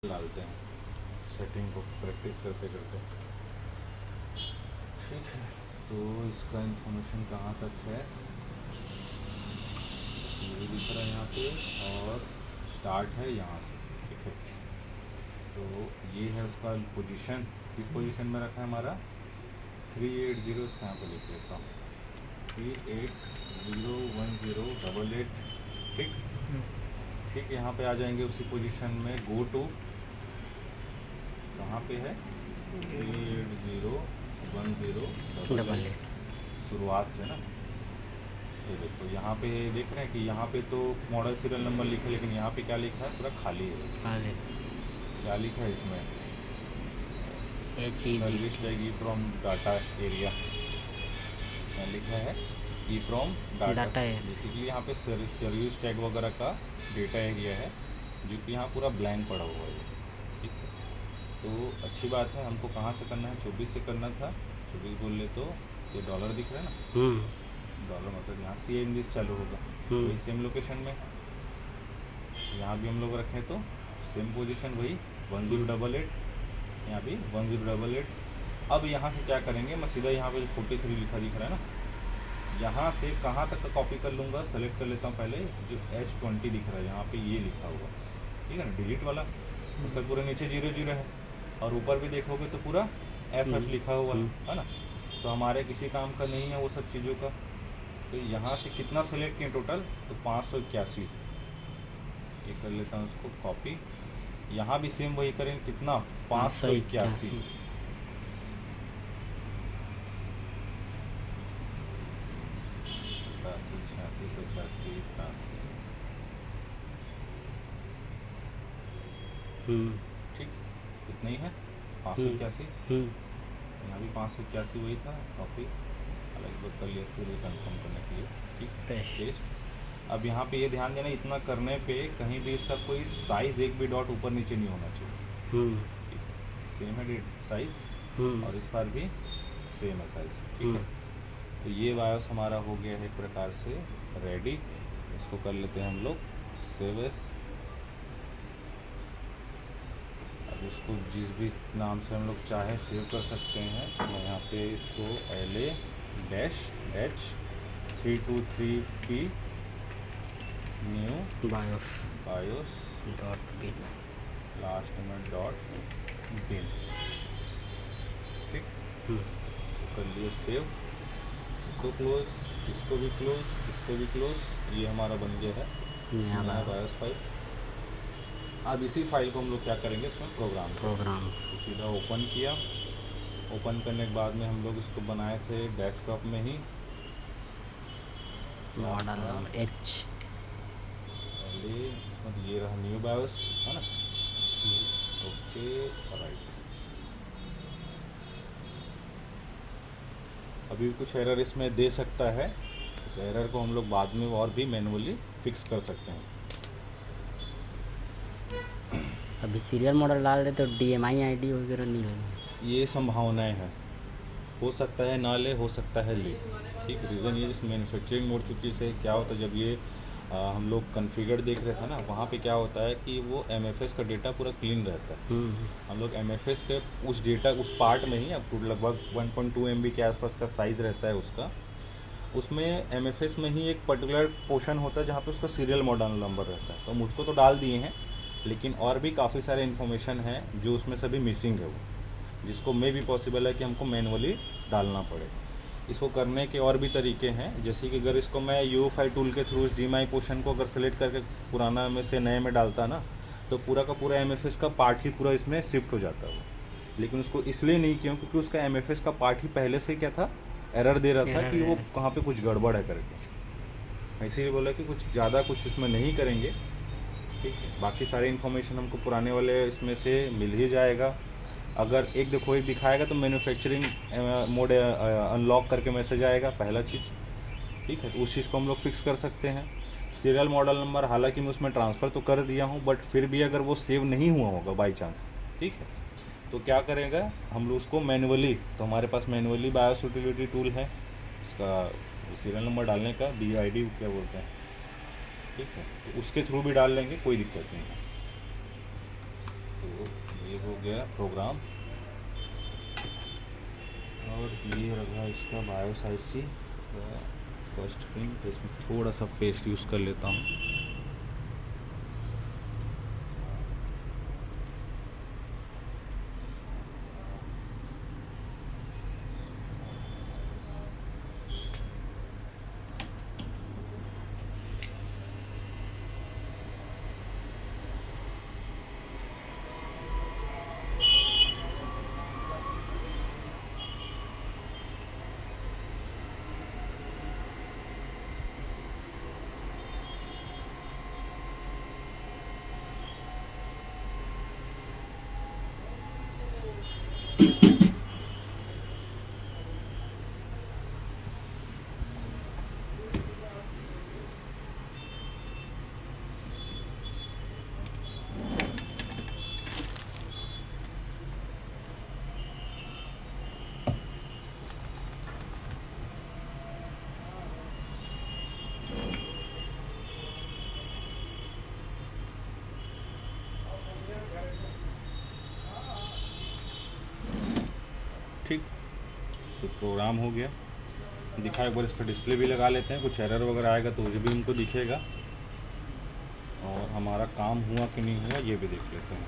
डालते हैं सेटिंग को प्रैक्टिस करते करते। ठीक है, तो इसका इंफॉर्मेशन कहाँ तक है, ये दिख रहा है यहाँ पे, और स्टार्ट है यहाँ से। ठीक है, तो ये है उसका पोजीशन, किस पोजीशन में रखा है हमारा 380, इसका यहाँ पे लिख लेता हूँ 3801088। ठीक ठीक, यहाँ पे आ जाएंगे उसी पोजीशन में। गो टू कहाँ पे है 3801088 शुरुआत से ना। ये देखो यहाँ पे देख रहे हैं कि यहाँ पे तो मॉडल सीरियल नंबर लिखा है, लेकिन यहाँ पे क्या लिखा है, पूरा खाली है। क्या लिखा है इसमें, service tag E from data area, क्या लिखा है ई फ्रॉम डाटा। बेसिकली यहाँ पे सर्विस टैग वगैरह का डेटा एरिया है, जो कि यहाँ पूरा ब्लैंक पड़ा हुआ है। ठीक है, तो अच्छी बात है। हमको कहाँ से करना है, 24 से करना था। 24 बोल ले तो ये डॉलर दिख रहा है ना, डॉलर मतलब यहाँ से इंग्लिश चालू होगा। वही सेम लोकेशन में यहाँ भी हम लोग रखें तो सेम पोजीशन वही 1088, यहाँ भी 1088। अब यहाँ से क्या करेंगे, मैं सीधा यहाँ पे 43 लिखा दिख रहा है ना, यहाँ से कहाँ तक का कॉपी कर लूँगा, सेलेक्ट कर लेता हूँ पहले जो H20 दिख रहा है, यहाँ पे ये लिखा हुआ, ठीक है ना, डिजिट वाला। उसका पूरा नीचे 00 है, और ऊपर भी देखोगे तो पूरा FF लिखा हुआ है ना। तो हमारे किसी काम का नहीं है वो सब चीज़ों का। तो यहाँ से कितना सेलेक्ट किए टोटल, तो 581। ये कर लेता हूँ उसको कॉपी। यहाँ भी सेम वही करें, कितना 581। ठीक, इतना ही है 581। यहाँ भी 581 वही था, कॉपी अलग बात कर लिया फिर कंफर्म करने के लिए। ठीक, पेस्ट। अब यहाँ पे ये ध्यान देना, इतना करने पे कहीं भी इसका कोई साइज़ एक भी डॉट ऊपर नीचे नहीं होना चाहिए। सेम है साइज़, और इस पर भी सेम है साइज़। ठीक है, तो ये बायोस हमारा हो गया है एक प्रकार से रेडी। इसको कर लेते हैं हम लोग सेव एस। अब इसको जिस भी नाम से हम लोग चाहे सेव कर सकते हैं। मैं यहाँ पे इसको LA-H323P new BIOS dot bin, last में डॉट बिन। ठीक, कर लिए सेव। इसको क्लोज, इसको भी क्लोज, इसको भी क्लोज। ये हमारा बन गया है नया बायोस फाइल। अब इसी फाइल को हम लोग क्या करेंगे, इसमें प्रोग्राम तो सीधा ओपन किया। ओपन करने के बाद में हम लोग इसको बनाए थे डेस्कटॉप में ही, मॉडल H। ये रहा न्यू बायोस, है ना। Okay, right. अभी कुछ एरर इसमें दे सकता है, उस एरर को हम लोग बाद में और भी मैनुअली फिक्स कर सकते हैं। अभी सीरियल मॉडल डाल दे तो DMI ID वगैरह नहीं लेंगे, ये संभावनाएं हैं, हो सकता है ना ले, हो सकता है ले। ठीक, रीज़न ये जिस मैन्युफैक्चरिंग मोड चुकी से क्या होता है, जब ये हम लोग कॉन्फ़िगर देख रहे थे ना, वहाँ पे क्या होता है कि वो MFS का डेटा पूरा क्लीन रहता है। हम लोग MFS के उस डेटा उस पार्ट में ही, अब लगभग 1.2 MB के आसपास का साइज़ रहता है उसका। उसमें MFS में ही एक पर्टिकुलर पोर्शन होता है जहाँ पे उसका सीरियल मॉडल नंबर रहता है। तो हम उसको तो डाल दिए हैं, लेकिन और भी काफ़ी सारे इन्फॉर्मेशन है जो उसमें सभी मिसिंग है, वो जिसको मे भी पॉसिबल है कि हमको मैनुअली डालना पड़े। इसको करने के और भी तरीके हैं, जैसे कि अगर इसको मैं UEFI टूल के थ्रू DMI पोर्शन को अगर सेलेक्ट करके पुराना में से नए में डालता ना, तो पूरा का पूरा MFS का पार्ट ही पूरा इसमें शिफ्ट हो जाता है। लेकिन उसको इसलिए नहीं किया क्योंकि उसका MFS का पार्ट ही पहले से क्या था, एरर दे रहा था कि वो कहाँ पे कुछ गड़बड़ है करके। इसीलिए बोला कि कुछ ज़्यादा कुछ इसमें नहीं करेंगे। ठीक है, बाकी सारे इन्फॉर्मेशन हमको पुराने वाले इसमें से मिल ही जाएगा। अगर एक देखो एक दिखाएगा तो मैन्युफैक्चरिंग मोड अनलॉक करके मैसेज आएगा, पहला चीज़। ठीक है, तो उस चीज़ को हम लोग फिक्स कर सकते हैं। सीरियल मॉडल नंबर हालांकि मैं उसमें ट्रांसफ़र तो कर दिया हूँ, बट फिर भी अगर वो सेव नहीं हुआ होगा बाई चांस, ठीक है, तो क्या करेगा हम लोग उसको मैनुअली, तो हमारे पास मैनुअली बायोस यूटिलिटी टूल है उसका सीरियल नंबर डालने का, BID क्या बोलते हैं। ठीक है, तो उसके थ्रू भी डाल लेंगे, कोई दिक्कत नहीं है। तो गया प्रोग्राम। और ये रहा इसका बायोस IC फर्स्ट पिन। तो इसमें थोड़ा सा पेस्ट यूज़ कर लेता हूँ। ठीक, तो प्रोग्राम हो गया। दिखा एक बार इसका डिस्प्ले भी लगा लेते हैं, कुछ एरर वगैरह आएगा तो मुझे भी उनको दिखेगा। और हमारा काम हुआ कि नहीं हुआ ये भी देख लेते हैं।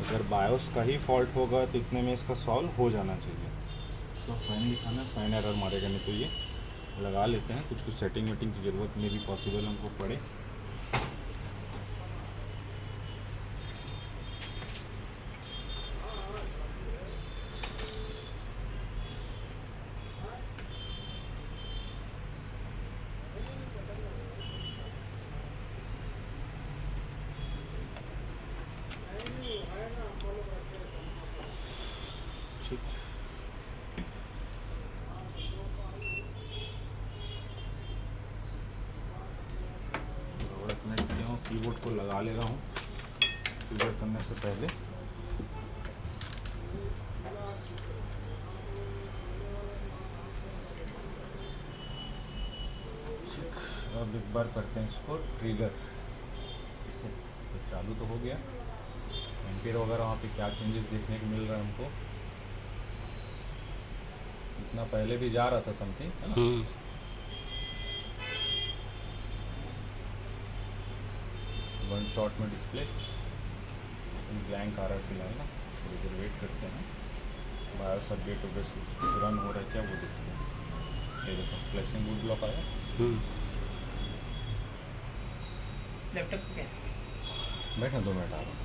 अगर बायोस का ही फॉल्ट होगा तो इतने में इसका सॉल्व हो जाना चाहिए। इसका फ़ैन दिखाना, फ़ैन एरर मारेगा नहीं तो ये लगा लेते हैं। कुछ सेटिंग वेटिंग की ज़रूरत में भी पॉसिबल हमको पड़े। ठीक, मैं किया हूँ, कीबोर्ड को लगा ले रहा हूँ कीबोर्ड करने से पहले। अब एक बार करते हैं इसको ट्रिगर। तो चालू तो हो गया। एम्पियर वगैरह वहाँ पे क्या चेंजेस देखने को मिल रहा है हमको। इतना पहले भी जा रहा था समथिंग, है ना। वन शॉट में डिस्प्ले ब्लैंक आ रहा है फिलहाल ना। थोड़ी देर वेट करते हैं। बायोस अपडेट वगैरह कुछ रन हो रहा है क्या वो देखते हैं। ये देखो फ्लैशिंग बूट ब्लॉक आया। लैपटॉप पे क्या बैठना 2 मिनट आ रहा हूँ।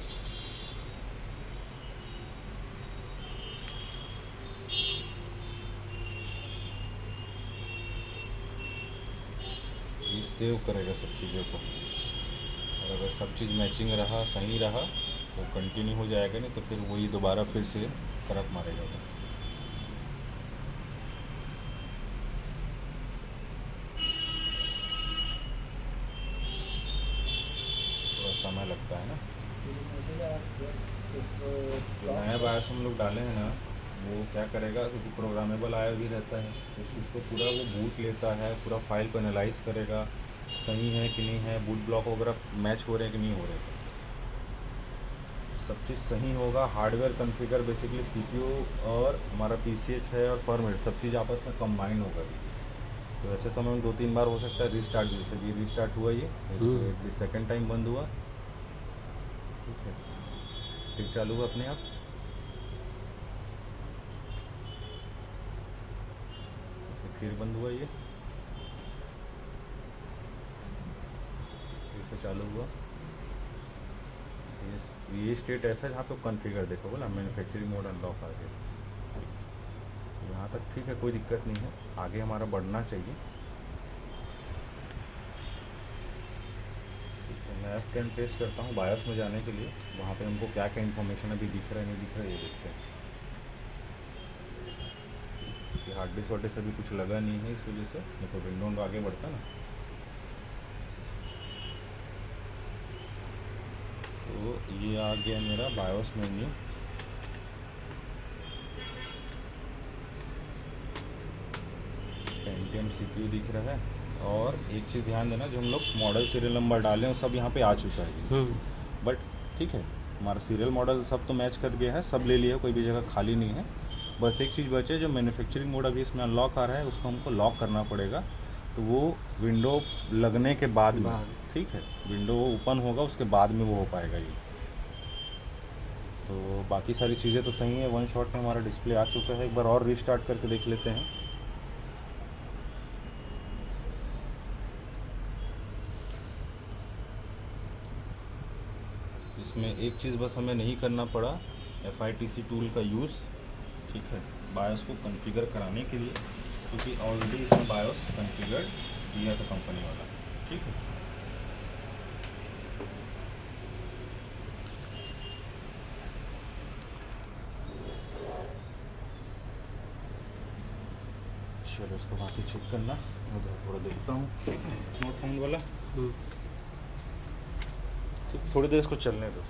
ये सेव करेगा सब चीज़ों को। और अगर सब चीज़ मैचिंग रहा, सही रहा तो कंटिन्यू हो जाएगा, नहीं तो फिर वही दोबारा फिर से करक मारेगा वो। थोड़ा समय लगता है ना। जो नया बायोस हम लोग डाले हैं ना वो क्या करेगा, क्योंकि प्रोग्रामेबल आया भी रहता है तो उसको पूरा वो बूट लेता है, पूरा फाइल को एनालाइज करेगा सही है कि नहीं है, बूट ब्लॉक वगैरह मैच हो रहे हैं कि नहीं हो रहे हैं। सब चीज़ सही होगा। हार्डवेयर कॉन्फ़िगर बेसिकली CPU और हमारा PCH है और फर्मवेयर सब चीज़ आपस में कंबाइन होगा। तो ऐसे समय में 2-3 बार हो सकता है रीस्टार्ट, जैसे भी रीस्टार्ट हुआ ये सेकंड टाइम बंद हुआ, ठीक है, फिर चालू हुआ अपने आप। फिर बंद हुआ ये, फिर से चालू हुआ। ये स्टेट ऐसा है जहाँ पे कॉन्फ़िगर देखो बोला मैन्युफैक्चरिंग मोड अनलॉक आ गया। यहाँ तक ठीक है, कोई दिक्कत नहीं है, आगे हमारा बढ़ना चाहिए। मैं स्कैन पेस्ट करता हूँ बायोस में जाने के लिए। वहाँ पे हमको क्या क्या इन्फॉर्मेशन अभी दिख रहा है नहीं दिख रहा है ये देखते हैं। हार्ड डिस्क वार्ड डिस्क अभी कुछ लगा नहीं है इस वजह से, नहीं तो विंडो आगे बढ़ता ना। तो ये आ गया मेरा बायोस मेन्यू। पेंटियम CPU दिख रहा है। और एक चीज़ ध्यान देना, जो हम लोग मॉडल सीरियल नंबर डालें वो सब यहाँ पे आ चुका है, बट ठीक है, हमारा सीरियल मॉडल सब तो मैच कर गया है, सब ले लिया, कोई भी जगह खाली नहीं है। बस एक चीज़ बचे, जो मैन्युफैक्चरिंग मोड अभी इसमें अनलॉक आ रहा है, उसको हमको लॉक करना पड़ेगा, तो वो विंडो लगने के बाद में, ठीक है, विंडो ओपन होगा उसके बाद में वो हो पाएगा ये। तो बाकी सारी चीज़ें तो सही है, वन शॉट में हमारा डिस्प्ले आ चुका है। एक बार और रीस्टार्ट करके देख लेते हैं। इसमें एक चीज़ बस हमें नहीं करना पड़ा, FITC टूल का यूज़, ठीक है, बायोस को कॉन्फ़िगर कराने के लिए, क्योंकि ऑलरेडी इसमें बायोस कॉन्फ़िगर किया था कंपनी वाला, ठीक है। चलो इसको बाकी चेक करना, मैं थोड़ा देखता हूँ स्मार्टफोन वाला, ठीक, थोड़ी देर इसको चलने दो।